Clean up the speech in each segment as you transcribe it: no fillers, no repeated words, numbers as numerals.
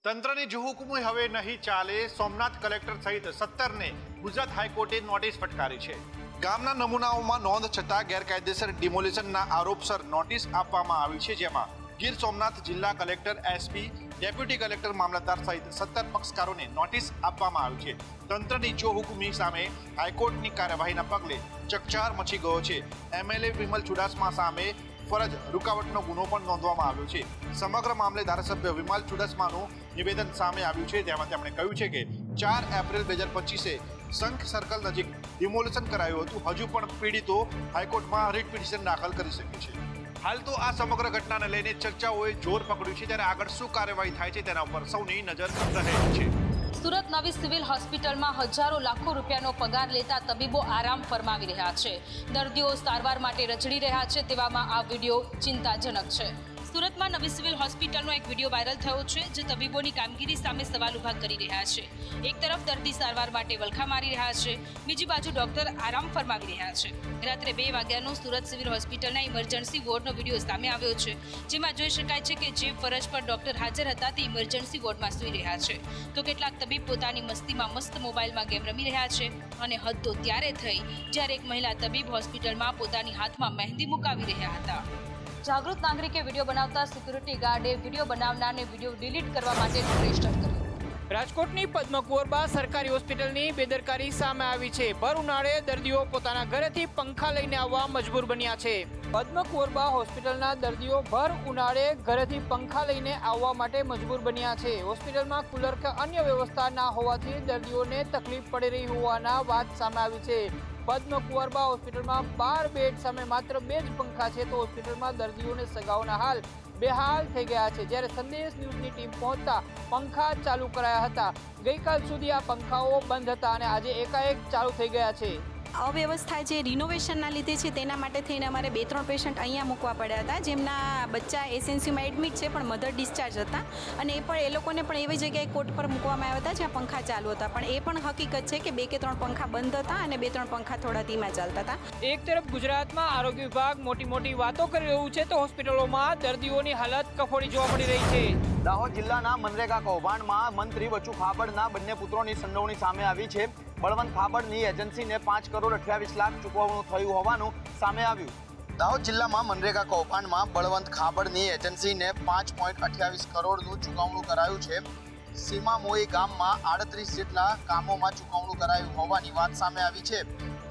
તંત્રની જુહુકુમી હવે નહીં ચાલે. સોમનાથ કલેક્ટર સહિત 17 ને ગુજરાત હાઈકોર્ટે નોટિસ ફટકારી છે. ગામના નમૂનાઓમાં નોંધ છતાં ગેરકાયદેસર ડિમોલિશનના આરોપસર નોટિસ આપવામાં આવી છે, જેમાં ગીર સોમનાથ જિલ્લા કલેક્ટર, એસપી, ડેપ્યુટી કલેક્ટર, મામલતદાર સહિત 17 પક્ષકારોને નોટિસ આપવામાં આવી છે. તંત્રની જોહુકમી સામે હાઈકોર્ટની કાર્યવાહીના પગલે ચકચાર મચી ગયો છે. એમએલએ વિમલ ચુડાસમા સામે ફરજ રૂકાવટનો ગુનો પણ નોંધવામાં આવ્યો છે. સમગ્ર મામલે ધારાસભ્ય વિમલ ચુડાસમાનું નિવેદન સામે આવ્યું છે, જેમાં તેમણે કહ્યું છે કે 4 એપ્રિલ 2025 શંખ સર્કલ નજીક ડિમોલિશન કરાયું હતું. હજુ પણ પીડિતો હાઈકોર્ટમાં રીટ પિટિશન દાખલ કરી શકે છે. હાલ તો આ સમગ્ર ઘટનાને લઈને ચર્ચાઓએ જોર પકડ્યું છે, ત્યારે આગળ શું કાર્યવાહી થાય છે તેના ઉપર સૌની નજર રહેલી છે. સુરત નવી સિવિલ હોસ્પિટલમાં હજારો લાખો રૂપિયાનો પગાર લેતા તબીબો આરામ ફરમાવી રહ્યા છે. દર્દીઓ સારવાર માટે રચડી રહ્યા છે, તેવામાં આ વિડીયો ચિંતાજનક છે. સુરતમાં નવી સિવિલ હોસ્પિટલનો એક વિડીયો વાયરલ થયો છે, જે તબીબોની કામગીરી સામે સવાલ ઊભા કરી રહ્યા છે. એક તરફ દર્દી સારવાર માટે વલખા મારી રહ્યા છે, બીજી બાજુ ડોક્ટર આરામ ફરમાવી રહ્યા છે. રાત્રે 2 વાગ્યાનો સુરત સિવિલ હોસ્પિટલના ઇમરજન્સી વોર્ડનો વિડીયો સામે આવ્યો છે, જેમાં જોઈ શકાય છે કે જે ફરજ પર ડોક્ટર હાજર હતા તે ઇમરજન્સી વોર્ડમાં સૂઈ રહ્યા છે, તો કેટલાક તબીબ પોતાની મસ્તીમાં મસ્ત મોબાઈલમાં ગેમ રમી રહ્યા છે. અને હદ તો ત્યારે થઈ જ્યારે એક મહિલા તબીબ હોસ્પિટલમાં પોતાની હાથમાં મહેંદી મુકાવી રહ્યા હતા. જાગૃત નાગરિકે વિડીયો બનાવતા સિક્યુરિટી ગાર્ડે વિડીયો બનાવનારને વિડીયો ડિલીટ કરવા માટે રજીસ્ટર કર્યું. રાજકોટની પદ્મકુંવરબા સરકારી હોસ્પિટલની બેદરકારી સામે આવી છે. ભર ઉનાળે દર્દીઓ પોતાના ઘરેથી પંખા લઈને આવવા મજબૂર બન્યા છે. પદ્મકુંવરબા હોસ્પિટલના દર્દીઓ ભર ઉનાળે ઘરેથી પંખા લઈને આવવા માટે મજબૂર બન્યા છે. હોસ્પિટલમાં કુલર કે અન્ય વ્યવસ્થા ના હોવાથી દર્દીઓને તકલીફ પડી રહી હોવાના વાત સામે આવી છે. પદ્મકુંવરબા હોસ્પિટલમાં 12 બેડ સામે માત્ર 2 જ પંખા છે, તો હોસ્પિટલમાં દર્દીઓને સગાઓના હાલ બેહાલ થઈ ગયા છે. જ્યારે સંદેશ ન્યૂઝની ટીમ પહોંચતા પંખા ચાલુ કરાયા હતા. ગઈકાલ સુધી આ પંખાઓ બંધ હતા અને આજે એકાએક ચાલુ થઈ ગયા છે. અવ્યવસ્થા જે રિનોવેશનના લીધે છે તેના માટે થઈને અમારે 2-3 પેશન્ટ અહીંયા મૂકવા પડ્યા હતા, જેમના બચ્ચા એસએનસીમાં એડમિટ છે પણ મધર ડિસ્ચાર્જ હતા, અને એ લોકોને પણ એવી જગ્યાએ કોર્ટ પર મૂકવામાં આવ્યા હતા જ્યાં પંખા ચાલુ હતા. પણ એ પણ હકીકત છે કે 2 કે 3 પંખા બંધ હતા અને 2-3 પંખા થોડા ધીમા ચાલતા હતા. એક તરફ ગુજરાતમાં આરોગ્ય વિભાગ મોટી વાતો કરી રહ્યું છે, તો હોસ્પિટલોમાં દર્દીઓની હાલત કફોડી જોવા મળી રહી છે. દાહોદ જિલ્લાના મનરેગા કૌભાંડમાં મંત્રી બચુ ખાબડના બંને પુત્રોની સંડોવણી સામે આવી છે. બળવંત ખાબડની એજન્સીને 5 કરોડ 28 લાખ ચૂકવવાનું થયું હોવાનું સામે આવ્યું. દાહોદ જિલ્લામાં મનરેગા કૌભાંડમાં બળવંત ખાબડની એજન્સીને 5.28 કરોડનું ચૂકવણું કરાયું છે. સીમામોઈ ગામમાં 38 જેટલા કામોમાં ચૂકવણું કરાયું હોવાની વાત સામે આવી છે,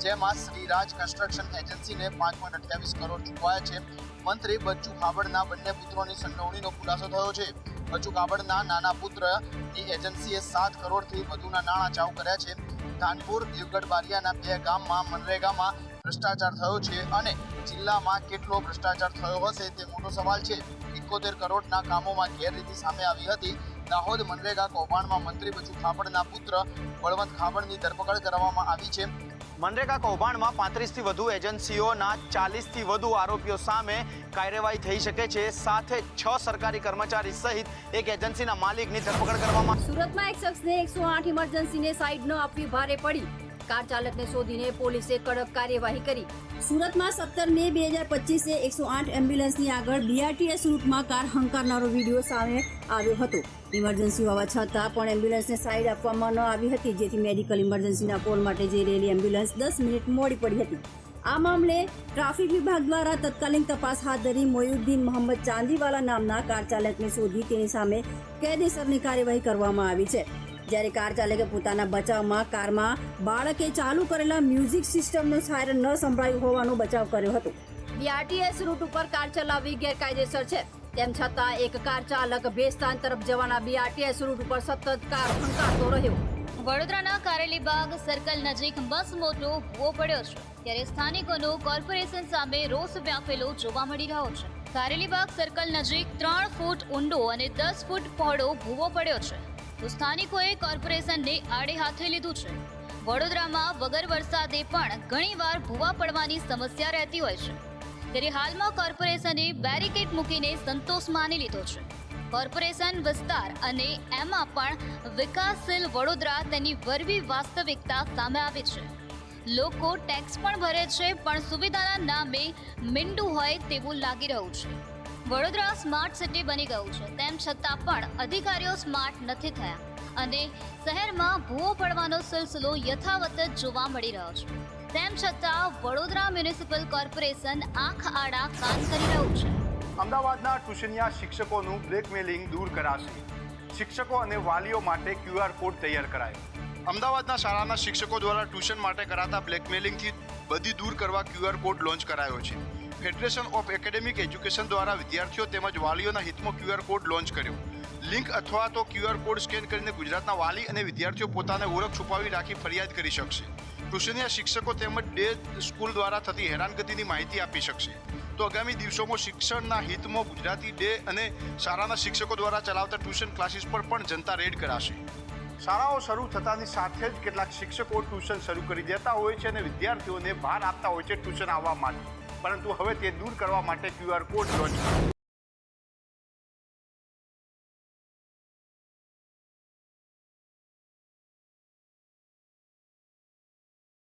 જેમાં શ્રીરાજ કન્સ્ટ્રક્શન એજન્સીને 5.28 કરોડ ચૂકવાયા છે. મંત્રી બચ્ચુ ખાબડના બંને પુત્રોની સંડોવણીનો ખુલાસો થયો છે. બચ્ચુ ખાબડના નાના પુત્રની એજન્સીએ 7 કરોડથી વધુના નાણાં ચાઉ કર્યા છે. ધાનપુર, દેવગઢ બારિયાના 2 ગામમાં મનરેગામાં ભ્રષ્ટાચાર થયો છે અને જિલ્લામાં કેટલો ભ્રષ્ટાચાર થયો હશે તે મોટો સવાલ છે. 71 કરોડના કામોમાં ગેરરીતિ સામે આવી હતી. દાહોદ મનરેગા કૌભાંડમાં મંત્રી બચુ ખાબડના પુત્ર બળવંત ખાબડની ધરપકડ કરવામાં આવી છે. મનરેગા કૌભાંડમાં 35થી વધુ એજન્સીઓના 40થી વધુ આરોપીઓ સામે કાર્યવાહી થઈ શકે છે. સાથે 6 સરકારી કર્મચારી સહિત એક એજન્સીના માલિકની ધરપકડ કરવામાં. સુરતમાં એક શખ્સને 108 ઇમરજન્સીને સાઈડ ન આપવી ભારે પડી. કાર ચાલકને શોધીને પોલીસે કડક કાર્યવાહી કરી. સુરતમાં 17 મે 2025 108 એમ્બ્યુલન્સની આગળ બીઆરટીએસ રૂટમાં કાર હંકારનારો વિડીયો સામે આવ્યો હતો. ઇમરજન્સી હોવા છતાં પણ એમ્બ્યુલન્સને સાઈડ આપવામાં ન આવી હતી, જેથી મેડિકલ ઇમરજન્સીના કોલ માટે જઈ રહેલી એમ્બ્યુલન્સ 10 મિનિટ મોડી પડી હતી. આ મામલે ટ્રાફિક વિભાગ દ્વારા તત્કાલીન તપાસ હાથ ધરી મોયુદ્દીન મોહમ્મદ ચાંદીવાલા નામના કાર ચાલકને શોધી તેની સામે કાયદેસરની કાર્યવાહી કરવામાં આવી છે. જ્યારે કાર ચાલકે પોતાના બચાવમાં કારમાં બાળકે ચાલુ કરેલા મ્યુઝિક સિસ્ટમનો સાયરન ન સંભળાયું હોવાનો બચાવ કર્યો હતો. બીઆરટીએસ રૂટ ઉપર કાર ચલાવવી ગેરકાયદેસર છે, તેમ છતાં એક કાર ચાલક ભેસ્તાન તરફ જવાના બીઆરટીએસ રૂટ ઉપર સતત કાર હંકારતો રહ્યો. વડોદરાના કારેલીબાગ સર્કલ નજીક બસ મોટો ભૂવો પડ્યો છે, ત્યારે સ્થાનિકોનો કોર્પોરેશન સામે રોષ વ્યાપેલો જોવા મળી રહ્યો છે. કારેલીબાગ સર્કલ નજીક 3 ફૂટ ઊંડો અને 10 ફૂટ પહોળો ભૂવો પડ્યો છે, તો સ્થાનિકોએ કોર્પોરેશનને આડે હાથે લીધું છે. વડોદરામાં વગર વરસાદે પણ ઘણીવાર ભૂવા પડવાની સમસ્યા રહેતી હોય છે, ત્યારે હાલમાં કોર્પોરેશને બેરિકેડ મૂકીને સંતોષ માની લીધો છે. કોર્પોરેશન વિસ્તાર અને એમાં પણ વિકાસશીલ વડોદરા તેની વરવી વાસ્તવિકતા સામે આવે છે. લોકો ટેક્સ પણ ભરે છે, પણ સુવિધાના નામે મીંડું હોય તેવું લાગી રહ્યું છે. વડોદરા સ્માર્ટ સિટી બની ગયું છે, તેમ છતાં પણ અધિકારીઓ સ્માર્ટ નથી થયા અને શહેરમાં ભૂવો પડવાનો સિલસિલો યથાવત જ જોવા મળી રહ્યો છે. તેમ છતાં વડોદરા મ્યુનિસિપલ કોર્પોરેશન આંખ આડા કાન કરી રહ્યું છે. અમદાવાદના ટ્યુશનિયા શિક્ષકોનું બ્લેકમેલિંગ દૂર કરાશે. શિક્ષકો અને વાલીઓ માટે QR કોડ તૈયાર કરાયો. અમદાવાદના શાળાના શિક્ષકો દ્વારા ટ્યુશન માટે કરાતા બ્લેકમેલિંગથી બધી દૂર કરવા QR કોડ લોન્ચ કરાયો છે. ફેડરેશન ઓફ એકેડેમિક એજ્યુકેશન દ્વારા વિદ્યાર્થીઓ તેમજ વાલીઓના હિતમાં QR કોડ લોન્ચ કર્યો. લિંક અથવા તો QR કોડ સ્કેન કરીને ગુજરાતના વાલી અને વિદ્યાર્થીઓ પોતાને ઓળખ છુપાવી રાખી ફરિયાદ કરી શકશે. ટ્યુશનિયા શિક્ષકો તેમજ ડે સ્કૂલ દ્વારા થતી હેરાનગતિની માહિતી આપી શકશે. તો આગામી દિવસોમાં શિક્ષણના હિતમાં ગુજરાતી ડે અને શાળાના શિક્ષકો દ્વારા ચલાવતા ટ્યુશન ક્લાસીસ પર પણ જનતા રેડ કરાશે. શાળાઓ શરૂ થતાની સાથે જ કેટલાક શિક્ષકો ટ્યુશન શરૂ કરી દેતા હોય છે અને વિદ્યાર્થીઓને ભાર આપતા હોય છે ટ્યુશન આવવા માટે, પરંતુ હવે તે દૂર કરવા માટે QR કોડ લોન્ચ